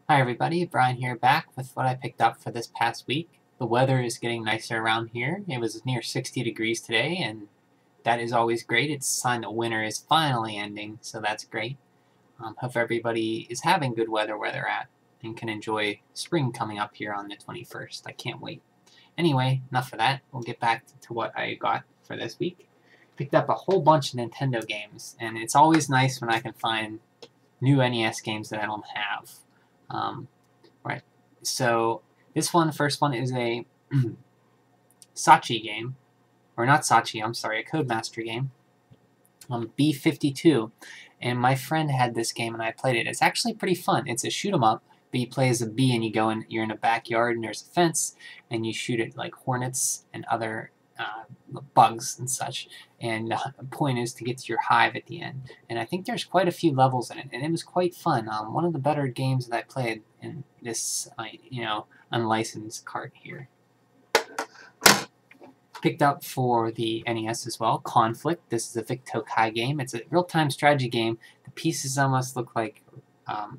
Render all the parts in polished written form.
Hi everybody, Brian here back with what I picked up for this past week. The weather is getting nicer around here. It was near 60 degrees today, and that is always great. It's a sign that winter is finally ending, so that's great. Hope everybody is having good weather where they're at and can enjoy spring coming up here on the 21st. I can't wait. Anyway, enough of that. We'll get back to what I got for this week. Picked up a whole bunch of Nintendo games, and it's always nice when I can find new NES games that I don't have. Right, so this first one is a Sachi game, or not Sachi, I'm sorry, a Codemaster game, B-52, and my friend had this game and I played it. It's actually pretty fun. It's a shoot 'em up, but you play as a bee and you're in a backyard and there's a fence and you shoot at like hornets and other bugs and such, and the point is to get to your hive at the end. And I think there's quite a few levels in it, and it was quite fun. One of the better games that I played in this, unlicensed cart here. Picked up for the NES as well, Conflict. This is a Vic Tokai game. It's a real-time strategy game. The pieces almost look like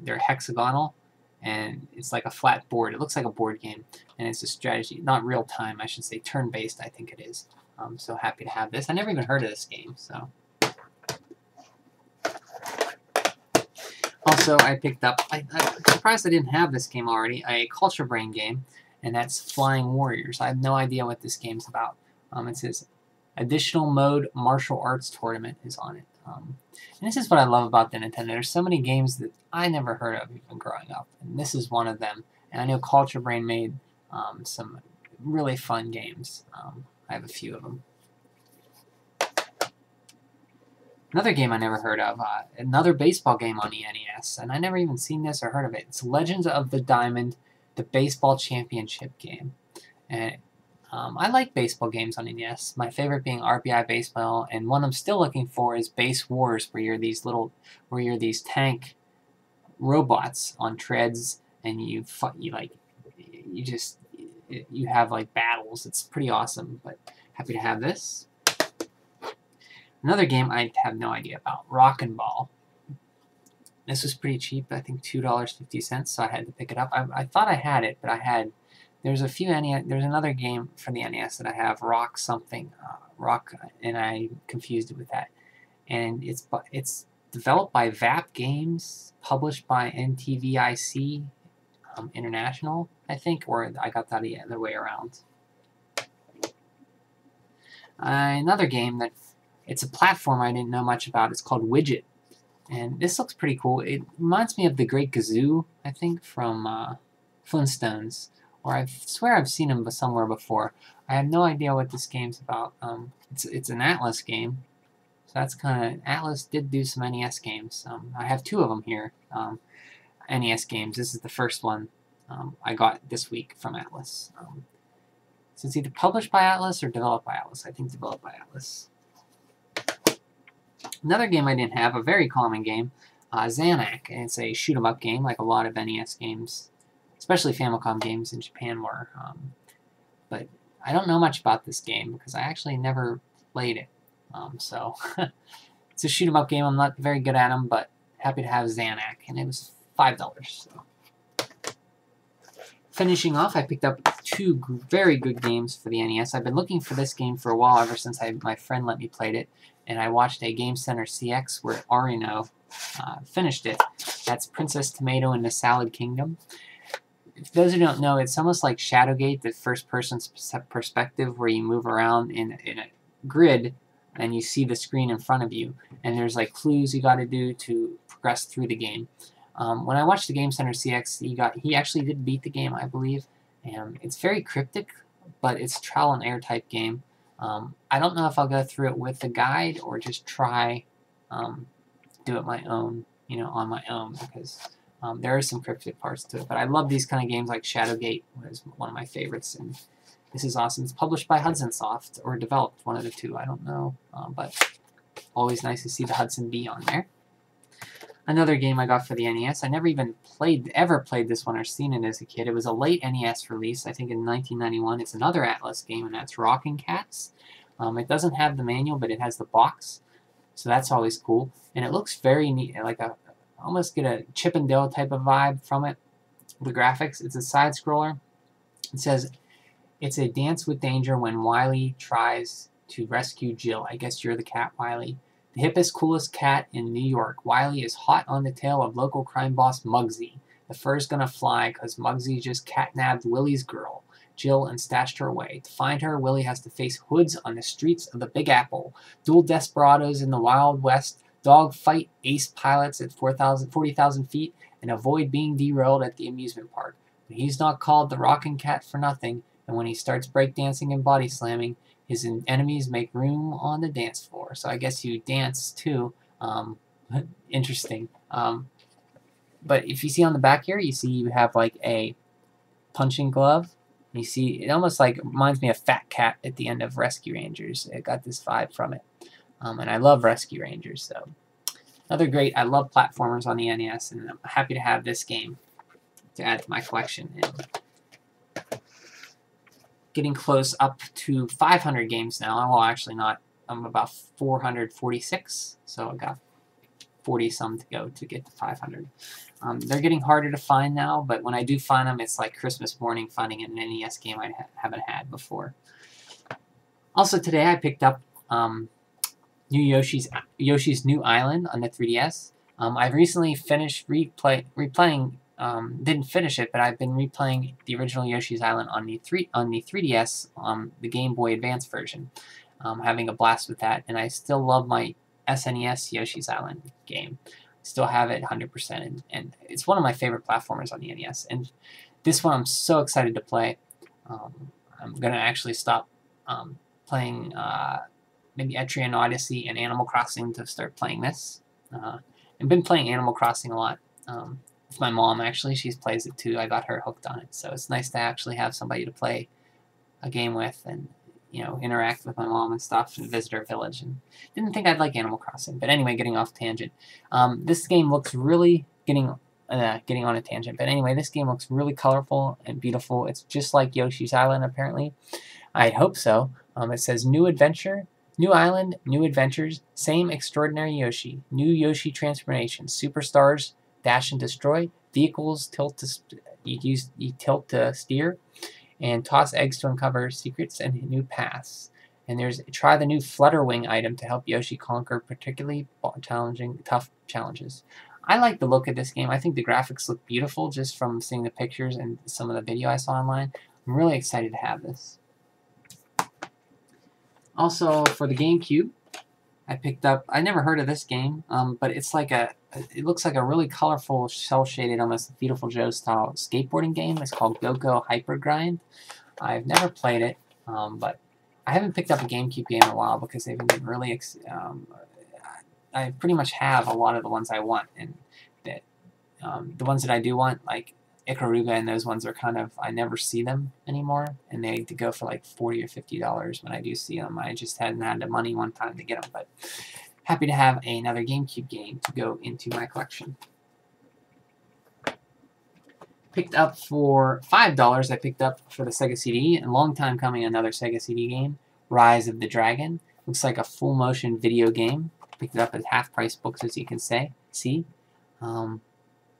they're hexagonal, and it's like a flat board. It looks like a board game, and it's a strategy, not real time, I should say, turn-based, I think it is. I'm so happy to have this. I never even heard of this game, so. Also, I picked up, I'm surprised I didn't have this game already, a Culture Brain game, and that's Flying Warriors. I have no idea what this game's about. It says, Additional Mode Martial Arts Tournament is on it. And this is what I love about the Nintendo. There's so many games that I never heard of even growing up, and this is one of them. And I know Culture Brain made some really fun games. I have a few of them. Another game I never heard of, another baseball game on the NES, and I never even seen this or heard of it. It's Legends of the Diamond, the Baseball Championship game. And I like baseball games on NES. My favorite being RBI Baseball, and one I'm still looking for is Base Wars, where you're these tank robots on treads, and you have like battles. It's pretty awesome. But happy to have this. Another game I have no idea about, Rockin' Ball. This was pretty cheap, I think $2.50, so I had to pick it up. I thought I had it, but there's another game for the NES that I have, Rock, and I confused it with that. And it's developed by VAP Games, published by NTVIC International, I think, or I got that the other way around. Another game that it's a platform I didn't know much about. It's called Widget, and this looks pretty cool. It reminds me of the Great Gazoo, I think, from Flintstones, or I swear I've seen him somewhere before. I have no idea what this game's about. It's an Atlas game, so that's kind of... Atlas did do some NES games. I have two of them here, NES games. This is the first one I got this week from Atlas. So it's either published by Atlas or developed by Atlas. I think developed by Atlas. Another game I didn't have, a very common game, Zanak. And it's a shoot-'em-up game, like a lot of NES games, especially Famicom games in Japan were. But I don't know much about this game because I actually never played it. So it's a shoot-'em-up game. I'm not very good at them, but happy to have Zanak. And it was $5. So. Finishing off, I picked up two very good games for the NES. I've been looking for this game for a while, ever since my friend let me play it. And I watched a Game Center CX where Arino finished it. That's Princess Tomato in the Salad Kingdom. For those who don't know, it's almost like Shadowgate, the first-person perspective, where you move around in a grid and you see the screen in front of you. And there's like clues you got to do to progress through the game. When I watched the Game Center CX, he actually did beat the game, I believe. And it's very cryptic, but it's a trial and error type game. I don't know if I'll go through it with the guide or just try do it my own, on my own, because there are some cryptic parts to it. But I love these kind of games, like Shadowgate was one of my favorites, and this is awesome. It's published by Hudson Soft, or developed, one of the two, I don't know, but always nice to see the Hudson B on there. Another game I got for the NES, I never even ever played this one or seen it as a kid. It was a late NES release, I think in 1991. It's another Atlas game, and that's Rockin' Cats. It doesn't have the manual, but it has the box, so that's always cool. And it looks very neat, like almost get a Chip and Dale type of vibe from it. The graphics, it's a side-scroller. It says, it's a dance with danger when Wily tries to rescue Jill. I guess you're the cat, Wily. The hippest, coolest cat in New York. Wily is hot on the tail of local crime boss Muggsy. The fur's gonna fly because Muggsy just catnabbed Willie's girl, Jill, and stashed her away. To find her, Willie has to face hoods on the streets of the Big Apple, dual desperados in the Wild West, dogfight ace pilots at 40,000 feet, and avoid being derailed at the amusement park. But he's not called the Rockin' Cat for nothing, and when he starts breakdancing and body slamming, his enemies make room on the dance floor. So I guess you dance too. Interesting. But if you see on the back here, you see you have like a punching glove. You see, it almost like reminds me of Fat Cat at the end of Rescue Rangers. It got this vibe from it. And I love Rescue Rangers. So another great, I love platformers on the NES, and I'm happy to have this game to add to my collection. And getting close up to 500 games now. Well, actually not. I'm about 446, so I got 40-some to go to get to 500. They're getting harder to find now, but when I do find them, it's like Christmas morning finding an NES game I haven't had before. Also today I picked up new Yoshi's New Island on the 3DS. I've recently finished replaying. Didn't finish it, but I've been replaying the original Yoshi's Island on the 3DS, the Game Boy Advance version. Having a blast with that, and I still love my SNES Yoshi's Island game. Still have it 100%, and it's one of my favorite platformers on the NES. And this one I'm so excited to play. I'm gonna actually stop playing maybe Etrian Odyssey and Animal Crossing to start playing this. I've been playing Animal Crossing a lot. With my mom, actually. She plays it too. I got her hooked on it. So it's nice to actually have somebody to play a game with and, you know, interact with my mom and stuff and visit her village. And didn't think I'd like Animal Crossing. But anyway, getting off tangent. This game looks really getting on a tangent. But anyway, this game looks really colorful and beautiful. It's just like Yoshi's Island, apparently. I hope so. It says New Adventure, New Island, New Adventures, Same Extraordinary Yoshi, New Yoshi Transformations, Superstars, Dash and Destroy, Vehicles, you tilt to steer, and toss eggs to uncover secrets and new paths. And there's try the new Flutterwing item to help Yoshi conquer particularly tough challenges. I like the look of this game. I think the graphics look beautiful just from seeing the pictures and some of the video I saw online. I'm really excited to have this. Also, for the GameCube, I picked up, I never heard of this game, but it's like it looks like a really colorful, cel-shaded, almost Beautiful Joe style skateboarding game. It's called Go-Go Hyper Grind. I've never played it, but I haven't picked up a GameCube game in a while because they've been really, I pretty much have a lot of the ones I want, and that the ones that I do want, like Ikaruga and those ones are kind of, I never see them anymore, and they go for like $40 or $50 when I do see them. I just hadn't had the money one time to get them, but happy to have another GameCube game to go into my collection. Picked up for $5, I picked up for the Sega CD, and long time coming, another Sega CD game, Rise of the Dragon. Looks like a full motion video game. Picked it up at half-price books, as you can see.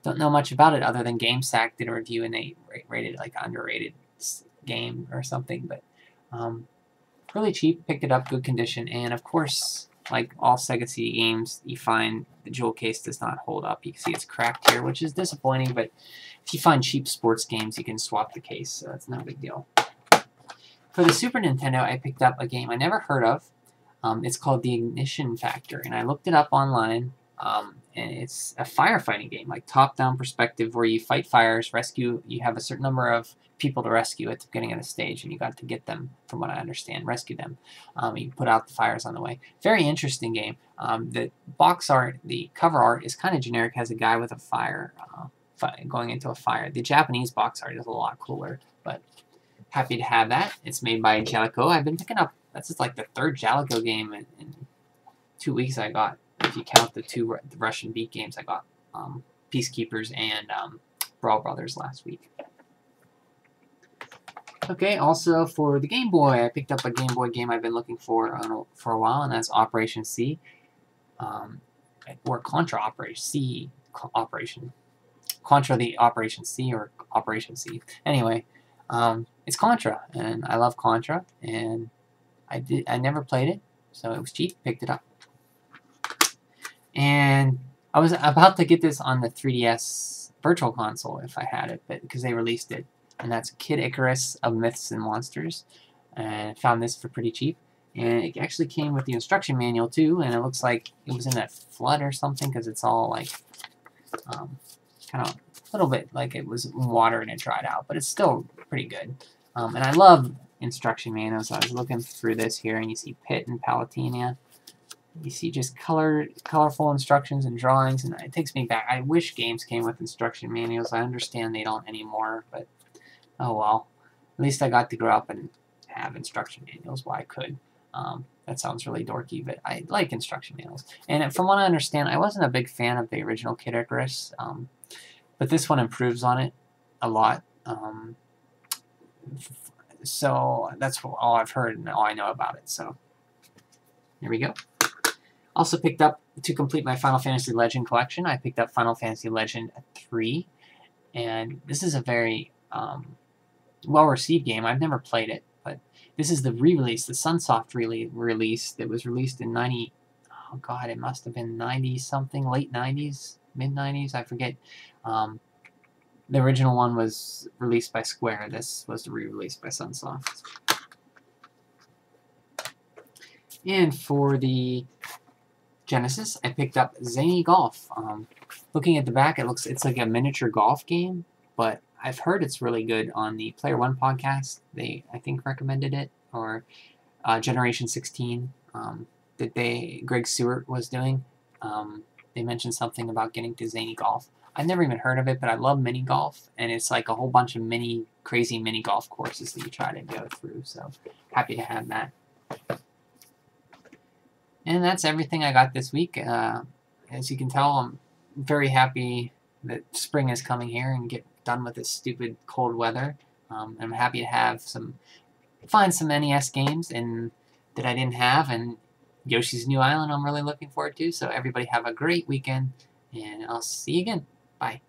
Don't know much about it other than GameSack did a review and they rated it like an underrated game or something, but really cheap, picked it up, good condition, and of course, like all Sega CD games, you find the jewel case does not hold up. You can see it's cracked here, which is disappointing, but if you find cheap sports games, you can swap the case, so it's no big deal. For the Super Nintendo, I picked up a game I never heard of. It's called The Ignition Factor, and I looked it up online. And it's a firefighting game, like top-down perspective, where you fight fires, rescue. You have a certain number of people to rescue at the beginning of the stage, and you got to get them, from what I understand, rescue them. You put out the fires on the way. Very interesting game. The box art, the cover art, is kind of generic. Has a guy with a fire going into a fire. The Japanese box art is a lot cooler, but happy to have that. It's made by Jaleco. I've been picking up. That's just like the third Jaleco game in 2 weeks I got. If you count the Russian beat games, I got Peacekeepers and Brawl Brothers last week. Okay, also for the Game Boy, I picked up a Game Boy game I've been looking for a while, and that's Operation C, or Contra Operation C, Contra the Operation C, or Operation C. Anyway, it's Contra, and I love Contra, and I never played it, so it was cheap, picked it up. And I was about to get this on the 3DS Virtual Console if I had it, but because they released it. And that's Kid Icarus of Myths and Monsters. And I found this for pretty cheap. And it actually came with the instruction manual too, and it looks like it was in that flood or something, because it's all like kind of a little bit like it was water and it dried out, but it's still pretty good. And I love instruction manuals. I was looking through this here, and you see Pit and Palutena. You see just colorful instructions and drawings, and it takes me back. I wish games came with instruction manuals. I understand they don't anymore, but oh well. At least I got to grow up and have instruction manuals while I could. That sounds really dorky, but I like instruction manuals. And from what I understand, I wasn't a big fan of the original Kid Icarus, but this one improves on it a lot. So that's all I've heard and all I know about it. So here we go. Also picked up, to complete my Final Fantasy Legend collection, I picked up Final Fantasy Legend 3. And this is a very well-received game. I've never played it, but this is the re-release, the Sunsoft release that was released in oh god, it must have been 90-something, late 90s, mid-90s, I forget. The original one was released by Square. This was re-released by Sunsoft. And for the Genesis, I picked up Zany Golf. Looking at the back, it's like a miniature golf game, but I've heard it's really good on the Player One podcast. They, I think, recommended it, or Generation 16 that Greg Stewart was doing. They mentioned something about getting to Zany Golf. I've never even heard of it, but I love mini golf, and it's like a whole bunch of crazy mini golf courses that you try to go through, so happy to have that. And that's everything I got this week. As you can tell, I'm very happy that spring is coming here and get done with this stupid cold weather. I'm happy to have find some NES games that I didn't have, and Yoshi's New Island I'm really looking forward to. So everybody have a great weekend, and I'll see you again. Bye.